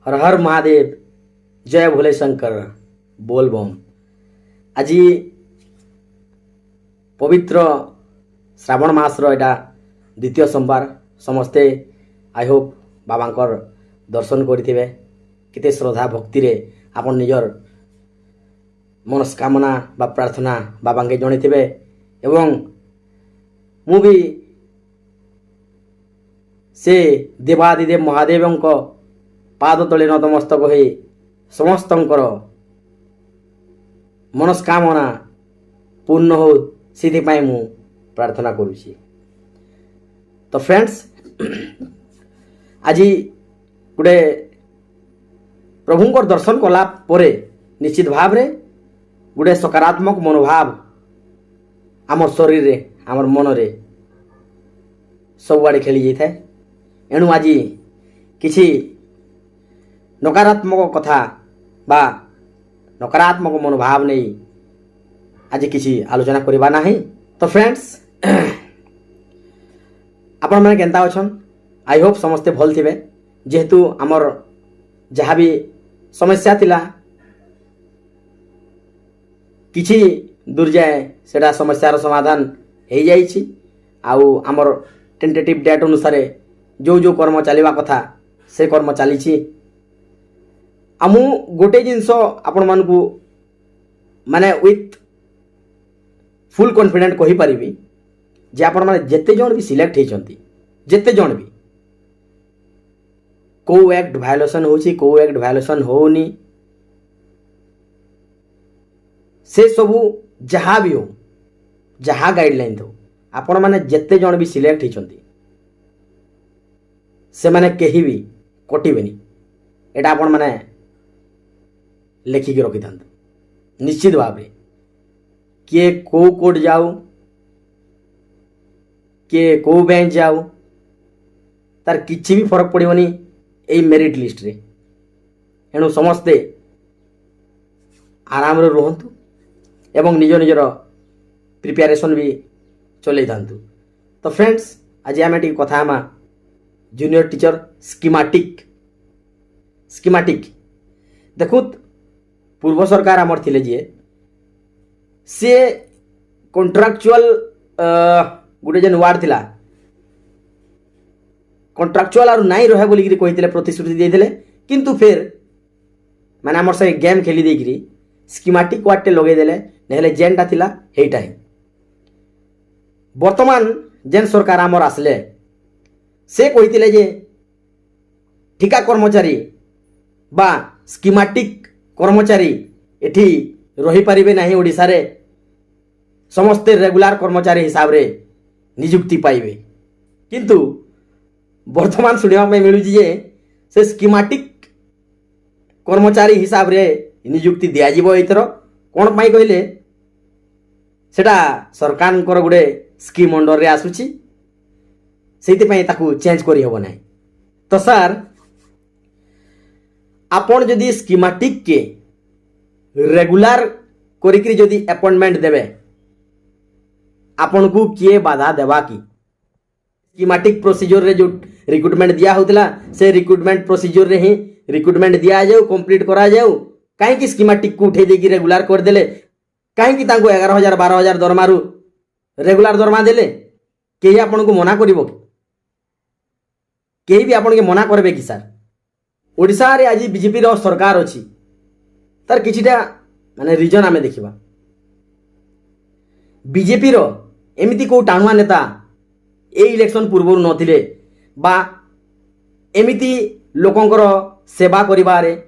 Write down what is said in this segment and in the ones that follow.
हर हर महादेव जय भोले शंकर बोल बम। आज पवित्र श्रावण मासर एटा द्वितीय सोमवार समस्ते आई होप बाबांकर दर्शन करिथिबे। केते श्रद्धा भक्ति रे आपन निजर मनस्कामना बा प्रार्थना बाबांके जणैथिबे एवं मु भी से देवादिदेव महादेवंक पाद तले नतमस्तक हो समस्तंकर मनस्कामना पूर्ण हो से मु प्रार्थना करुछि। तो फ्रेंड्स आज गोटे प्रभुंकर दर्शन कला परे निश्चित भाव रे गोटे सकारात्मक मनोभाव आम शरीर रे आम मन रे सबुआड़े खेली जाए। एणु आज किछि नकारात्मक कथा बा नकारात्मक मनोभाव नहीं आज किछि आलोचना करबा नाही। तो फ्रेंड्स आपण माने केनता अछन आई होप समस्ते भल थिबे। जेहेतु आमर जहाँ भी समस्या थिला किछि दूर जाए सेटा समस्यार समाधान हो जाइछि। आउ आमर टेंटेटिव डेट अनुसार जो जो कर्म चलवा कथा से कर्म चली। आमु गोटे जिनस आपण मानकु माने विथ फुल कॉन्फिडेंट कहि परिबी जे आपण माने जेते जण भी सिलेक्ट हेचंती जेते जण भी को एक्ट वायोलेशन होची को एक्ट वायोलेशन होनी से सबू जहाँ भी हो जहाँ गाइडलाइन थो आपण माने जेते जण भी सिलेक्ट हेचंती से माने केही भी कटिबेनी। एटा आपण माने लेखिक रखी था निश्चित भाव किए को कोर्ट जाऊ किए को बैंक जाऊ तार किछि भी फरक पड़ोनी यही मेरिट लिस्ट रे। एणु समस्ते आराम रे रुहंतु एवं निज निजर प्रिपेरेशन भी चलै थांतु। तो फ्रेंड्स आज आम टी कथा आमा जूनियर टीचर स्कीमाटिक देखुत पूर्व सरकार आमर थिले जे से कॉन्ट्रैक्चुअल गोटे जेन वार्ड थिला कॉन्ट्रैक्चुअल आर नाई रहे बोली कही प्रतिश्रुति देते किंतु फिर माने आमर से गेम खेली देकरी स्कीमाटिक वार्ड टे लगे देले नहेले जेनटा थिला हेटा ही। वर्तमान जेन सरकार आमर आसले से कही जे ठिका कर्मचारी बा स्कीमाटिक कर्मचारी एठी रही पारिबे नाही ओडिसा रे समस्ते रेगुलर कर्मचारी हिसाब रे नियुक्ति पाइबे। किंतु वर्तमान सुनिया में मिलु जे से स्कीमाटिक कर्मचारी हिसाब रे नियुक्ति दिया जिवो एथरो कोन पाई कहले सेटा सरकारनकर गुडे स्कीम अंडर रे आसुची सेति पई ताकू चेंज करि हबो नाही। तो सर आपण जदि स्कीमाटिक के रेगुलर करिकरी जदि अपॉइंटमेंट देबे आपन को किए बाधा देबा की स्कीमाटिक प्रोसीजर रे जो रिक्रूटमेंट दिया होतला से रिक्रूटमेंट प्रोसीजर रे ही रिक्रूटमेंट दिया जाऊ कंप्लीट करा जाऊ काहे कि स्कीमाटिक को उठे देकी रेगुलर कर देले काहे कि तांको 11,000 12,000 दरमारू रेगुलर दरमा देले केही आपन को मना करिवो केही भी आपन के मना करबे कि सर ओडिसा रे आज बीजेपी रो सरकार अछि तार किछिटा माने रीजन आमे देखिबा। बीजेपी रो एमिति को टाणुआ नेता ए इलेक्शन पूर्व नथिले बा एमिति लोकंकर सेवा करिबारे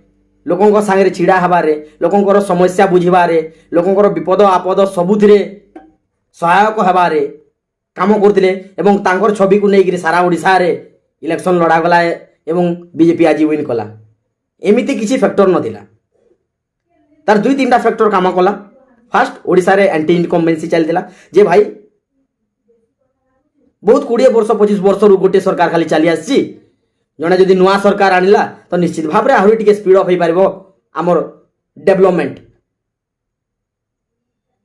लोकंक संगे छिड़ा हबारे लोकंकर समस्या बुझिबारे लोकंकर विपद आपद सबुथिरे सहायक हबारे काम करथिले एवं तांकर छवि को नेगिरि सारा ओडिसा रे इलेक्शन लड़ा गला एवं बीजेपी आज विन कला एमिति किसी फैक्टर नथिला तार दुई तीन फैक्टर काम कला। फास्ट ओडिसा रे एंटी इनकम्बेंसी चलथिला जे भाई बहुत 20 वर्ष 25 वर्ष रु गोटे सरकार खाली चली आसी जने जदि नुआ सरकार आनिला तो निश्चित भाव रे आहुरी टिके स्पीड अप होई पारिबो हमर डेवलपमेंट।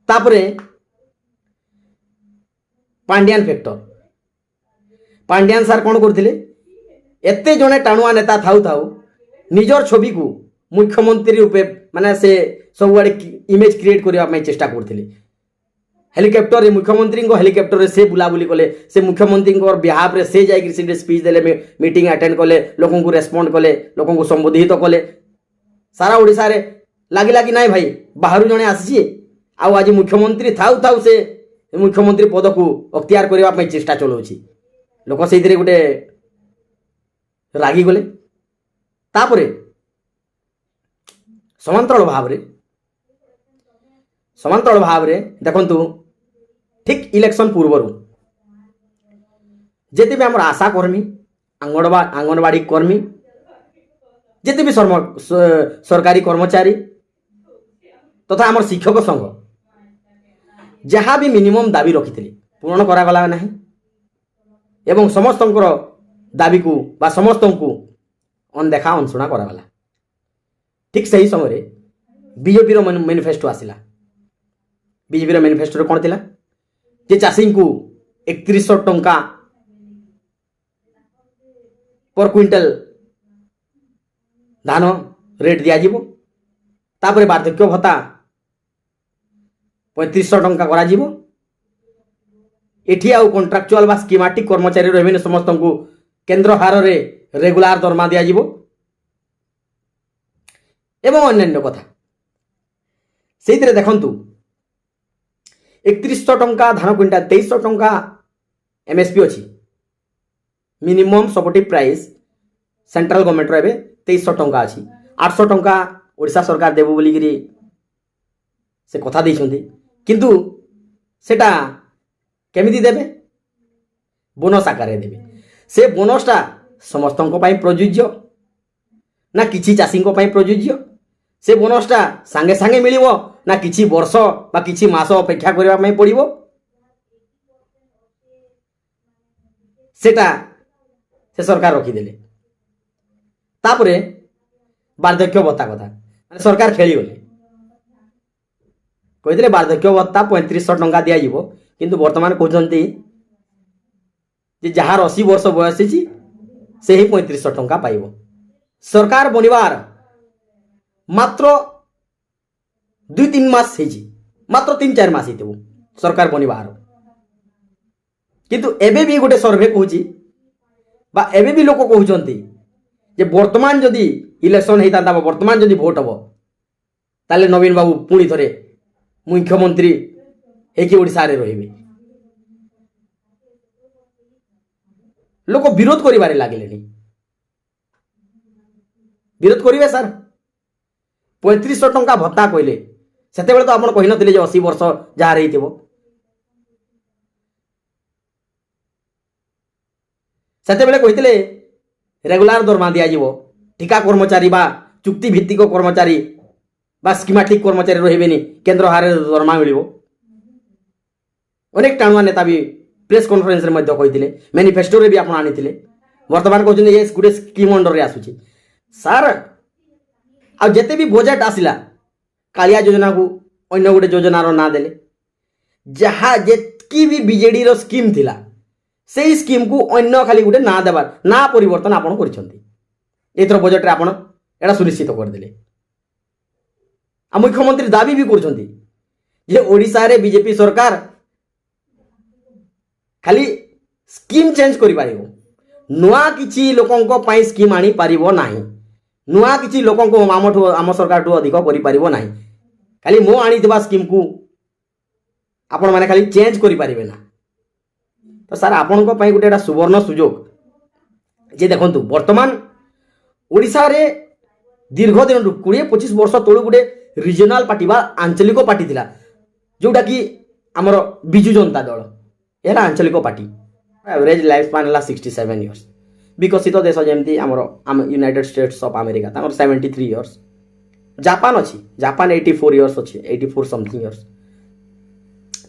तापरे पांड्यान फैक्टर पांड्यान सर कोन करथिले एते जने टाणुआ नेता थाउ थाउ ନିଜର ଛବିକୁ ମୁଖ୍ୟମନ୍ତ୍ରୀ ରୂପେ ମାନେ ସେ ସବୁଆଡ଼େ ଇମେଜ କ୍ରିଏଟ୍ କରିବା ପାଇଁ ଚେଷ୍ଟା କରୁଥିଲେ। ହେଲିକପ୍ଟରରେ ମୁଖ୍ୟମନ୍ତ୍ରୀଙ୍କ ହେଲିକପ୍ଟରରେ ସେ ବୁଲାବୁଲି କଲେ, ସେ ମୁଖ୍ୟମନ୍ତ୍ରୀଙ୍କ ବିହାଫରେ ସେ ଯାଇକି ସେଠି ସ୍ପିଚ୍ ଦେଲେ, ମିଟିଂ ଆଟେଣ୍ଡ କଲେ, ଲୋକଙ୍କୁ ରେସ୍ପଣ୍ଡ କଲେ, ଲୋକଙ୍କୁ ସମ୍ବୋଧିତ କଲେ। ସାରା ଓଡ଼ିଶାରେ ଲାଗିଲା କି ନାଇଁ ଭାଇ ବାହାରୁ ଜଣେ ଆସିଛି ଆଉ ଆଜି ମୁଖ୍ୟମନ୍ତ୍ରୀ ଥାଉ ଥାଉ ସେ ମୁଖ୍ୟମନ୍ତ୍ରୀ ପଦକୁ ଅକ୍ତିଆର କରିବା ପାଇଁ ଚେଷ୍ଟା ଚଳାଉଛି। ଲୋକ ସେଇଥିରେ ଗୋଟେ ରାଗିଗଲେ। ତାପରେ ସମାନ୍ତରାଳ ଭାବରେ ଦେଖନ୍ତୁ ଠିକ୍ ଇଲେକ୍ସନ୍ ପୂର୍ବରୁ ଯେତେ ବି ଆମର ଆଶା କର୍ମୀ, ଅଙ୍ଗନବାଡ଼ି କର୍ମୀ, ଯେତେ ବି ସରକାରୀ କର୍ମଚାରୀ ତଥା ଆମର ଶିକ୍ଷକ ସଂଘ ଯାହା ବି ମିନିମମ୍ ଦାବି ରଖିଥିଲେ ପୂରଣ କରାଗଲା ନାହିଁ ଏବଂ ସମସ୍ତଙ୍କର ଦାବିକୁ ବା ସମସ୍ତଙ୍କୁ ଅଣଦେଖା ଅଣଶୁଣା କରାଗଲା। ଠିକ୍ ସେହି ସମୟରେ ବିଜେପିର ମ୍ୟାନିଫେଷ୍ଟୋ ଆସିଲା। ବିଜେପିର ମ୍ୟାନିଫେଷ୍ଟୋରେ କ'ଣ ଥିଲା ଯେ ଚାଷୀଙ୍କୁ 3100 ଟଙ୍କା पर क्विंटल धान रेट दिज्व, तापर वार्धक्य भत्ता 3500 टंका करा जीवो। एठी आउ कॉन्ट्रैक्चुअल बा स्कीमेटिक कर्मचारी रहिबे समस्त को केंद्र हार रे रेगुलर दरमा दिया जीवो एवं अन्य कथा से देखंतु 3100 टंका धान क्विंटाल 2300 टंका एमएसपी अच्छी minimum supportive price central government रे 2300 टंका अच्छी 800 टंका ओडिशा सरकार देबो बोली गिरी से कथा दैछंती किंतु सेटा केमिति देबे बोनस आकारे देबे। से बोनसटा समस्तों पाई प्रযোज्य ना किछि चाषी पाई प्रযোज्य। से बोनसटा सांगे सांगे मिलिवो ना किछि वर्ष बा किछि मास अपेक्षा करबा पई पड़िवो। सेटा से सरकार रखीदेले। तापरे वार्धक्य भत्ता कथा सरकार खेली गले कहते वार्धक्य भत्ता 3500 टंका दिया जीवो किंतु वर्तमान कहते जार 80 वर्ष बयस से ही 3500 टंका पाइब। सरकार बनिवार मात्र 2-3 मास मात्र 3-4 मास हो सरकार बनिवार किंतु एबे भी गोटे सर्वे कहूँ बा एबे भी लोक कहते जे वर्तमान जदि इलेक्शन होता वर्तमान जदि भोट हम ताले नवीन बाबू पुणी थे मुख्यमंत्री होकि ओडिशा रे रहिबे। लोक विरोध करिबारे लागिले विरोध करिवे सर 3500 टंका भत्ता कहले सेते बेले तो आपण कहि नथिले जे 80 वर्ष जहा रहिथिबो सेते बेले कहिथिले रेगुलर दरमा दिया जीवो ठिका कर्मचारी बा चुक्ति भित्तिक कर्मचारी बा स्कीमेटिक कर्मचारी रहिबेनी केंद्र हारे दरमा मिलिबो। अनेक टाणुआ नेता भी प्रेस कॉन्फ्रेंस रे मध्य कहिथिले मैनिफेस्टो रे भी आपण आनिथिले वर्तमान कहउछन ये गुटे स्कीम अंडर रे आसुची सर आ जेते भी बजट आसिला कालिया योजना को अन्य गोटे योजना रो ना देले जहा जेतकी भी बीजेडी रो स्कीम थिला सेही स्कीम को अन्य खाली गोटे ना देबार ना परिवर्तन आपण करिसंती एथर बजट रे आपण एडा सुनिश्चित कर देले। आ मुख्यमंत्री दाबी भी करछंती जे ओडिशा रे बीजेपी सरकार खाली स्कीम चेंज करि पारिबो नुआ किछि लोकंको पाई स्कीम आनी पारिबो नाही नुआ किछि लोकंको आमठो आम सरकार ठो अधिक करि पारिबो नाही खाली मो आनी दिबा स्कीम को आपण माने खाली चेंज करि पारिबे ना। तो सर आपण को पाई गुटे एटा सुवर्ण सुजोग जे देखंतु वर्तमान ओडिशा रे दीर्घ दिन 20-25 वर्ष तळु गुटे रीजनल पार्टी बा आंचलिक पार्टी थिला जोटा कि हमर बिजु जनता दल एला आंचलिक पार्टी एवरेज लाइफ स्पान ला 67 इयर्स विकसित देश जेमती हमर यूनाइटेड स्टेट्स ऑफ अमेरिका तांकर 73 इयर्स जापान अछि जापान 84 इयर्स अछि 84 समथिंग इयर्स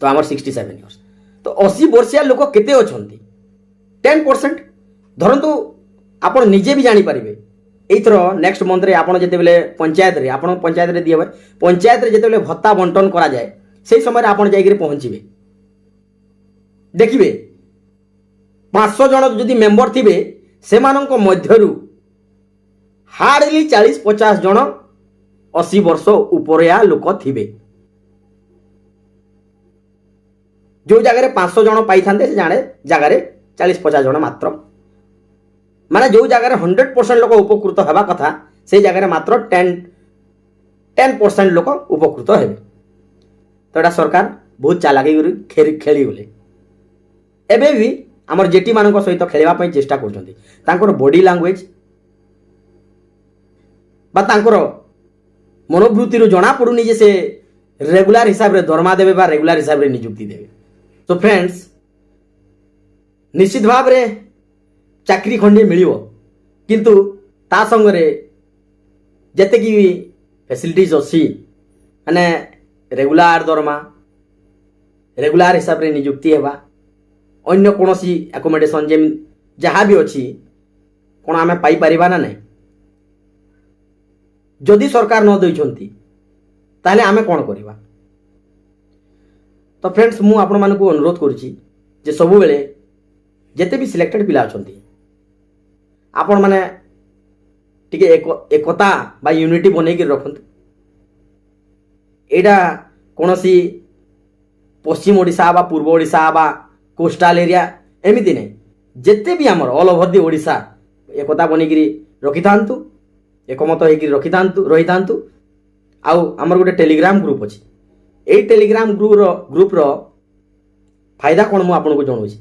तो हमर 67 इयर्स तो 80 वर्षिया लोक केते अछंती 10% धरंतु आपण निजे भी जानि परिबे एथर नेक्स्ट मंथ रे आपण जेते बेले पंचायत रे दियबे पंचायत रे जेते बेले भत्ता बंटन करा जाए सेही समय रे आपण जाई पहुंचीबे देखिबे 500 जन जदि मेंबर थिबे सेमानंक मध्यरु हार्डली 40-50 जन 80 वर्ष उपरिया लोक थिबे। जो जगह 500 जन पाई थांते से जाने जगह 40-50 जन मात्र, माने जो जगह 100% लोक उपकृत हेबा कथा से जगह मात्र 10% लोक उपकृत हेबे। तो एटा सरकार बहुत चालाकी खेली गले। एबे भी आमर जेटी मानक सहित खेलवा पई चेष्टा करछन्ती। तांकर बॉडी लैंग्वेज बा तांकर मनोवृत्ति रो जना पड़ुनी जे से रेगुलर हिसाब रे दरमा देबे बा रेगुलर हिसाब रे नियुक्ति देबे। तो फ्रेंड्स निश्चित भाव रे चाकरी खंडे मिलियो, किंतु ता संगरे जते की फैसिलिटीज अछि माने रेगुलर दरमा रेगुलर हिसाब रे नियुक्ति हेबा, अन्य कोनोसी एकोमोडेशन जेम जहाँ भी अच्छी कौन आम पाई ना नहीं। जदि सरकार न देइछंती ताहले आमे कौन करिबा। तो फ्रेंड्स मु आपण मानकु अनुरोध करूची जे सबु बेले जेते भी सिलेक्टेड पिला अछंती आपण माने टिके एकता बा यूनिटी बनै के रखंतु। एडा कोनोसी पश्चिम ओडिशा बा पूर्व ओडिशा बा कोस्टाल एरिया एमती नहीं, जिते भी आमर ऑल ओवर दी ओडिशा एकता बनिकी रखि थांतु, एकमत होकर रखि थांतु रही थांतु। आउ आमर गोटे टेलीग्राम ग्रुप अच्छी, यही टेलीग्राम ग्रुप रो फायदा कौन मुझे आपको जनाऊँगी।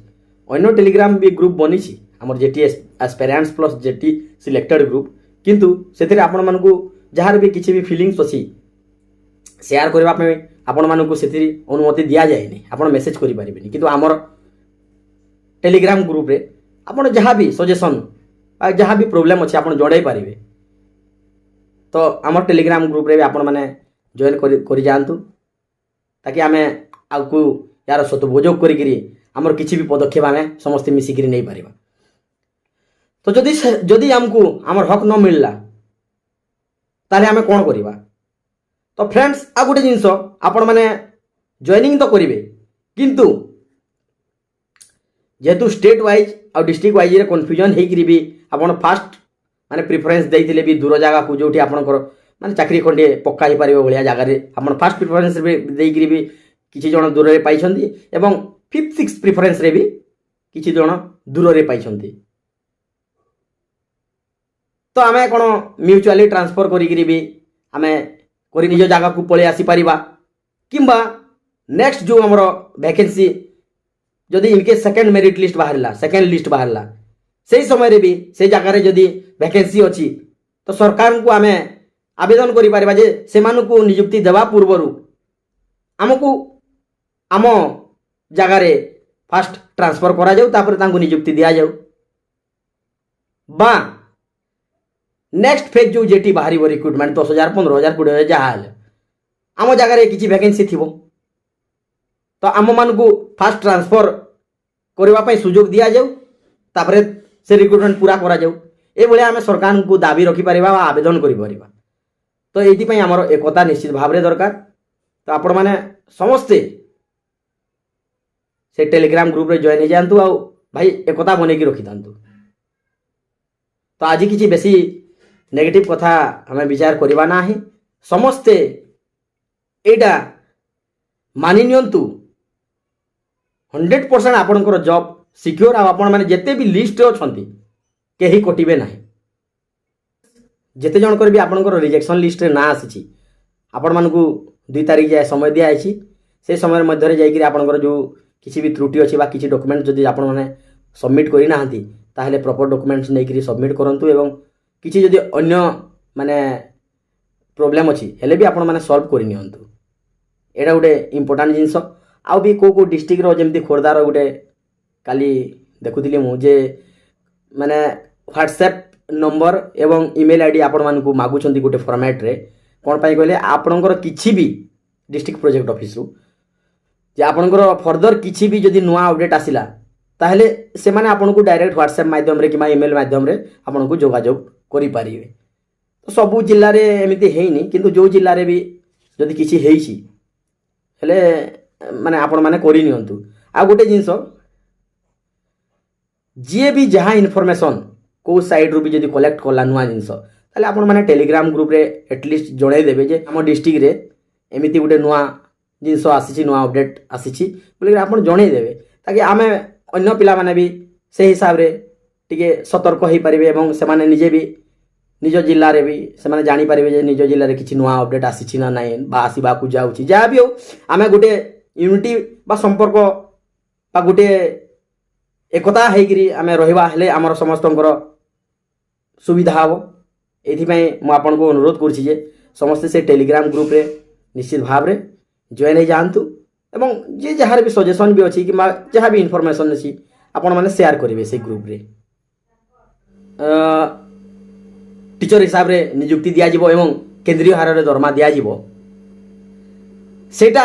अन्य टेलीग्राम भी ग्रुप बनी आमर jetty aspirants plus jetty selected group, किंतु से आपण मानकु जार भी किसी भी फिलिंग्स अच्छी शेयर करने आपण मानकु से अनुमति दिया जाए, आपण मेसेज करि परिबेनी। किंतु आमर टेलीग्राम ग्रुप रे आपण जहाँ भी सजेशन जहाँ भी प्रोब्लेम अच्छे आप जड़ाई पारे। तो आम टेलीग्राम ग्रुप रे भी आपण मैंने जॉइन कर जातु, ताकि आम आगु यार सदुपयोग करी आमर किसी भी पदक्षेप आम समस्ते मिसिक नहीं पार। तो जदि आमको आमर हक न मिलला ताले आम कौन करवा। तो फ्रेंड्स आ गोटे जिनस आपण मैंने जॉइनिंग तो करेंगे, किंतु जेहेतु स्टेट वाइज और डिस्ट्रिक्ट वाइज रे कन्फ्यूजन होकर भी आपण फास्ट माने प्रिफरेंस देते भी दूर जगह को जोटी आपंकर माने चाकरी खंडे पक्का ही पारिबो भलिया जगह रे आपण फास्ट प्रिफरेंस देकर भी किछि जण दूर रे पाइछंती एवं 5th-6th प्रिफरेंस रे भी किछि जण दूर रे पाइछंती। तो आमे कोन म्यूचुअली ट्रांसफर करी भी आमे करी निज जगह को पळे आसी परिबा, किंबा नेक्स्ट जो हमर वैकेंसी जदि इनके सेकेंड मेरिट लिस्ट बाहरला सेकेंड लिस्ट बाहरला से समय रे भी से जगह रे जदि वैकेंसी अच्छी तो सरकार को आमे आवेदन करि परिबा जे सेमानकु नियुक्ति देवा पूर्वरु आमको आम जगह रे फास्ट ट्रांसफर करा जाऊ, तापर तांको नियुक्ति दिया जाऊ। बा नेक्स्ट फेज जो जेटी बाहरी रिक्रुटमेंट 10,000 15,000 20,000 जहाँ आम जगह रे किछि वैकेंसी थिबो तो आम मान को फास्ट ट्रांसफर करने सुजोग दि जाऊ, तापर से रिक्रुटमेंट पूरा करा जाऊ। ए भले आम सरकार को दाबी रखिपर आवेदन कर। तो ये आमर एकता निश्चित भाव में दरकार। तो आपण मैंने समस्ते से टेलीग्राम ग्रुप रे जॉइन हो जातु आ भाई एकता बन रखी था। तो आज किसी बेसी नेगेटिव कथा आम विचार करवा ना, समस्ते एटा मानि नियंतु 100% आपणकर जॉब सिक्योर आपण माने जेते भी लिस्ट अछंती केही कटिबे नाही। जेते जन कर भी आपणकर रिजेक्शन लिस्ट रे ना आसी आपण मानकु 2 तारिख जाय समय दिया आइछि, से समय मध्य रे जाईकरी आपणकर जो किसी भी त्रुटि अछि बा किसी डॉक्यूमेंट जदि आपण माने सबमिट करि नाहंती ताहले प्रॉपर डॉक्यूमेंट्स नेकरी सबमिट करंतु, एवं किसी जदि अन्य माने प्रॉब्लम अछि हेले भी आपण माने सॉल्व करि नियंतु। एटा गोटे इंपोर्टेंट जिंस। आउ भी को डिस्ट्रिक्ट रो जेमती खोर्धार गोटे काली देखुଥିଲି मु जे माने व्हाट्सएप नंबर एवं ईमेल आईडी आपण मानकु मागुछंती गोटे फॉर्मेट रे कोन पाई कहले आपणकर किछि भी डिस्ट्रिक्ट प्रोजेक्ट ऑफिस रु जे आपणकर फर्दर किछि भी जदि नुआ अपडेट आसिला ताहले से माने आपणकु डायरेक्ट व्हाट्सएप माध्यम रे किमा ईमेल माध्यम रे आपणकु जोगाजोग करि पारिबे। तो सबु जिल्ला रे एमिति हेइनी, किंतु जो जिल्ला रे भी जदि किछि हेइछि हेले माने आपण माने करि नियंतु। आ गोटे जिंस जी भी जहाँ इनफॉरमेशन को साइड रू भी जदि कलेक्ट कला नुआ जिनस ତାହେଲେ ଆପଣମାନେ ଟେଲିଗ୍ରାମ ଗ୍ରୁପ୍ରେ ଏଟଲିଷ୍ଟ ଜଣାଇ ଦେବେ ଯେ ଆମ ଡିଷ୍ଟ୍ରିକ୍ଟରେ ଏମିତି ଗୋଟେ ନୂଆ ଜିନିଷ ଆସିଛି, ନୂଆ ଅପଡ଼େଟ୍ ଆସିଛି ବୋଲିକି ଆପଣ ଜଣାଇ ଦେବେ, ତାକି ଆମେ ଅନ୍ୟ ପିଲାମାନେ ବି ସେହି ହିସାବରେ ଟିକେ ସତର୍କ ହୋଇପାରିବେ ଏବଂ ସେମାନେ ନିଜେ ବି ନିଜ ଜିଲ୍ଲାରେ ବି ସେମାନେ ଜାଣିପାରିବେ ଯେ ନିଜ ଜିଲ୍ଲାରେ କିଛି ନୂଆ ଅପଡ଼େଟ୍ ଆସିଛି ନା ନାହିଁ ବା ଆସିବାକୁ ଯାଉଛି। ଯାହା ବି ହେଉ ଆମେ ଗୋଟେ ୟୁନିଟି ବା ସମ୍ପର୍କ ବା ଗୋଟେ ଏକତା ହେଇକିରି ଆମେ ରହିବା, ହେଲେ ଆମର ସମସ୍ତଙ୍କର ସୁବିଧା ହେବ। ଏଥିପାଇଁ ମୁଁ ଆପଣଙ୍କୁ ଅନୁରୋଧ କରୁଛି ଯେ ସମସ୍ତେ ସେ ଟେଲିଗ୍ରାମ ଗ୍ରୁପ୍ରେ ନିଶ୍ଚିତ ଭାବରେ ଜଏନ୍ ହେଇଯାଆନ୍ତୁ ଏବଂ ଯିଏ ଯାହାର ବି ସଜେସନ୍ ବି ଅଛି କିମ୍ବା ଯାହା ବି ଇନଫର୍ମେସନ୍ ଅଛି ଆପଣମାନେ ସେୟାର କରିବେ ସେଇ ଗ୍ରୁପ୍ରେ। টিচর হিসাবে নিযুক্তি দিয়াଯିব এবং কেন্দ্রীয় হারে দরমা দিয়াଯିব, সেটা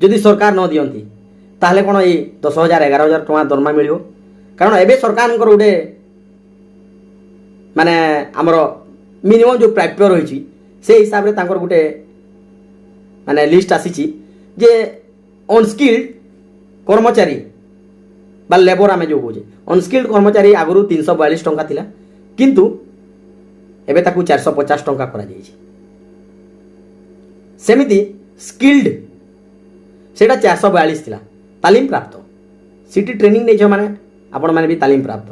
যদি সরকার ন দিয়ন্তি তাহলে কোণ এই 10,000 11,000 টাকা দরমা মিলিব? কারণ এবে সরকারଙ୍କର গোটে মানে আমার মিনিমম যে প্রাপ্য রয়েছে সেই হিসাবে তাঁর গোটে মানে লিস্ট আসিছি যে অনস্কিল্ড কর্মচারী বা লেবর আমি যে কହୁଛେ অনস্কিল্ড কর্মচারী আগରୁ 342 ଟଙ୍କା ଥିଲା, কিন্তু ଏବେ ତାକୁ 450 ଟଙ୍କା କରାଯାଇଛି। ସେମିତି ସ୍କିଲ୍ଡ ସେଇଟା 442 ଥିଲା, ତାଲିମ ପ୍ରାପ୍ତ ସିଟି ଟ୍ରେନିଂ ନେଇଛ ମାନେ ଆପଣମାନେ ବି ତାଲିମ ପ୍ରାପ୍ତ,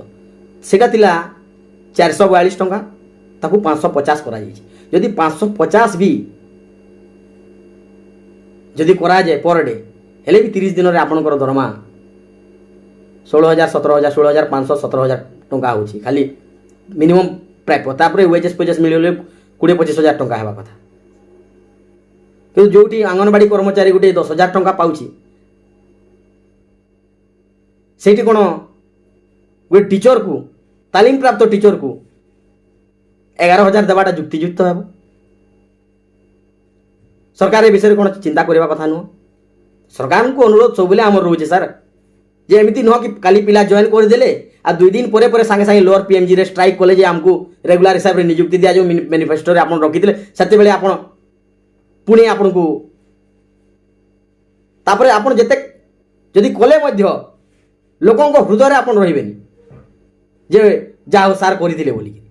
ସେଇଟା ଥିଲା 442 ଟଙ୍କା, ତାକୁ 550 କରାଯାଇଛି। ଯଦି 550 ବି ଯଦି କରାଯାଏ ପର ଡେ, ହେଲେ ବି 30 ଦିନରେ ଆପଣଙ୍କର ଦରମା 16,000 17,000 16,500 17,000 ଟଙ୍କା ହେଉଛି ଖାଲି ମିନିମମ୍ ପ୍ରାପ୍ୟ। ତାପରେ ୱେଜେସ୍ ଫେଜେସ୍ ମିଳିଗଲେ 20-25,000 ଟଙ୍କା ହେବା କଥା। କିନ୍ତୁ ଯେଉଁଠି ଅଙ୍ଗନବାଡ଼ି କର୍ମଚାରୀ ଗୋଟିଏ 10,000 ଟଙ୍କା ପାଉଛି, ସେଇଠି କ'ଣ ଗୋଟେ ଟିଚରକୁ ତାଲିମ ପ୍ରାପ୍ତ ଟିଚରକୁ 11,000 ଦେବାଟା ଯୁକ୍ତିଯୁକ୍ତ ହେବ? ସରକାର ଏ ବିଷୟରେ କ'ଣ ଚିନ୍ତା କରିବା କଥା ନୁହଁ? ସରକାରଙ୍କୁ ଅନୁରୋଧ ସବୁବେଳେ ଆମର ରହୁଛି ସାର୍, ଯେ ଏମିତି ନୁହଁ କି କାଲି ପିଲା ଜଏନ୍ କରିଦେଲେ ଆଉ 2 ଦିନ ପରେ ପରେ ସାଙ୍ଗେ ସାଙ୍ଗେ ଲୋअର PMGରେ ଷ୍ଟ୍ରାଇକ୍ କଲେ ଯେ ଆମକୁ ରେଗୁଲାର ହିସାବରେ ନିଯୁକ୍ତି ଦିଆଯାଉ, ମ୍ୟାନିଫେଷ୍ଟୋରେ ଆପଣ ରଖିଥିଲେ ସେତେବେଳେ ଆପଣ ପୁଣି ଆପଣଙ୍କୁ ତାପରେ ଆପଣ ଯେତେ ଯଦି କଲେ ମଧ୍ୟ ଲୋକଙ୍କ ହୃଦୟରେ ଆପଣ ରହିବେନି ଯେ ଯାହା ହଉ ସାର୍ କରିଥିଲେ ବୋଲିକି।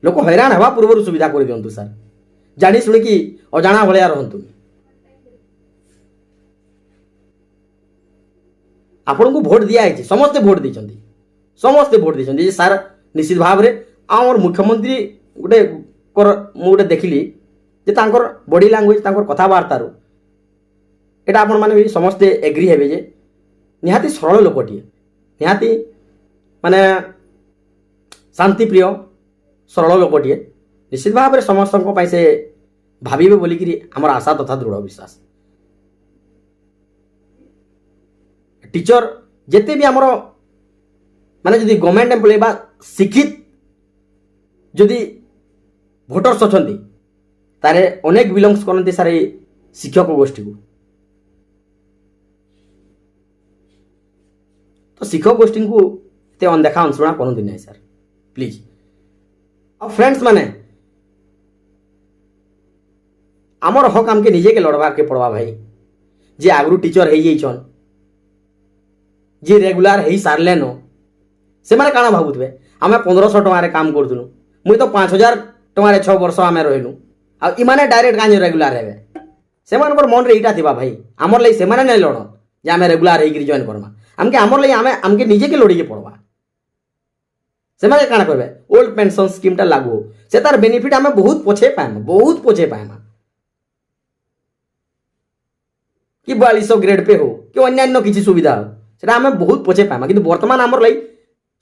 ଲୋକ ହଇରାଣ ହେବା ପୂର୍ବରୁ ସୁବିଧା କରିଦିଅନ୍ତୁ ସାର୍, ଜାଣି ଶୁଣିକି ଅଜାଣା ଭଳିଆ ରହନ୍ତୁନି। ଆପଣଙ୍କୁ ଭୋଟ ଦିଆହେଇଛି, ସମସ୍ତେ ଭୋଟ ଦେଇଛନ୍ତି, ସମସ୍ତେ ଭୋଟ ଦେଇଛନ୍ତି ଯେ ସାର୍ ନିଶ୍ଚିତ ଭାବରେ ଆମର ମୁଖ୍ୟମନ୍ତ୍ରୀ ଗୋଟେ ମୁଁ ଗୋଟେ ଦେଖିଲି ଯେ ତାଙ୍କର ବଡି ଲାଙ୍ଗୁଏଜ ତାଙ୍କର କଥାବାର୍ତ୍ତାରୁ এটা ଆପଣମାନେ ବି ସମସ୍ତେ ଏଗ୍ରି ହେବେ ଯେ ନିହାତି ସରଳ ଲୋକଟିଏ, ନିହାତି ମାନେ ଶାନ୍ତିପ୍ରିୟ ସରଳ ଲୋକଟିଏ, ନିଶ୍ଚିତ ଭାବରେ ସମସ୍ତଙ୍କ ପାଇଁ ସେ ଭାବିବେ ବୋଲିକିରି ଆମର ଆଶା ତଥା ଦୃଢ଼ ବିଶ୍ୱାସ। টিচর যেতে বি আমার মানে যদি গভর্নমেন্ট এমপ্লয়ি বা শিক্ষিত যদি ভোটর্স অনেক তাহলে অনেক বিলংস করতে সার এই শিক্ষক গোষ্ঠী তো শিক্ষক গোষ্ঠী এতে অনদেখা অনশুনা করতে না স্যার প্লিজ। আর ফ্রেন্ডস মানে আমার হক আমকে নিজেকে লড়বারকে পড়বা ভাই, যে আগরু টিচর হয়ে যাইছন যে রেগুলার হয়ে সারলেন সেমানে কাଣା ভাবুথিবে আমি 1,500 টঙ্কার কাম করুলু, মুই তো 5,000 টঙ্কার 6 বর্ষ আমি রহিলু, আর ইমানে ডাইরেক্ট কাজ রেগুলার হেবে সেমানকর মনরে এইটা থিবা ভাই আমার লাগি সেমানে নাই লড় যে আমি রেগুলার হইকি জয়েন করমা, আমকে আমার লাগি আমকে নিজেকে লড়িকে পড়বা। সেমানে কাଣା করবে ওল্ড পেনশন স্কিমটা লাগু, সে তার বেনিফিট আমি বহুত পছে পাইমা, বহুত পছে পাইমা, কি 4200 গ্রেড পে হো কি অন্যান্য কিছু সুবিধা হো সেটা আমি বহুত পছে পাইমা। কিন্তু বর্তমান আমার লাগি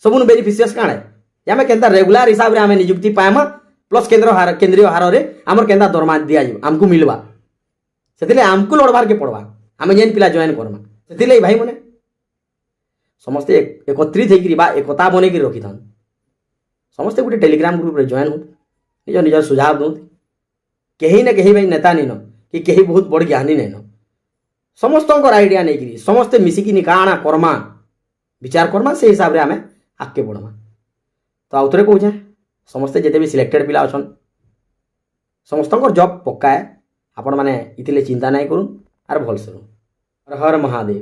सबु बेनिफिशियस काण है आम के रेगुलर हिसाब से आम निजुक्ति पाइमा प्लस केन्द्रीय हार में आमर के दरमा दि आमको मिलवा से आमको लड़बार के पड़वा आम जेन पिला जॉइन करमा से भाई मैंने समस्ते एकत्रित होकर एकता बनई रखी था समस्ते गोटे टेलीग्राम ग्रुप रे जॉइन हो निज निज सुझाव दो कहीं ना कहीं भाई नेता नहीं न कि कहीं बहुत बड़ ज्ञानी नहीं न समस्त आइडिया नहीं समस्ते मिसिकी काଣା करमा विचार करमा से हिसाब से आम आगे बढ़मा। तो आउ थे कहे समस्ते जिते भी सिलेक्टेड पिला अच्छा समस्त जॉब पक्का है आपण मैंने इतिले चिंता नहीं करूँ आर भल से हर हर महादेव।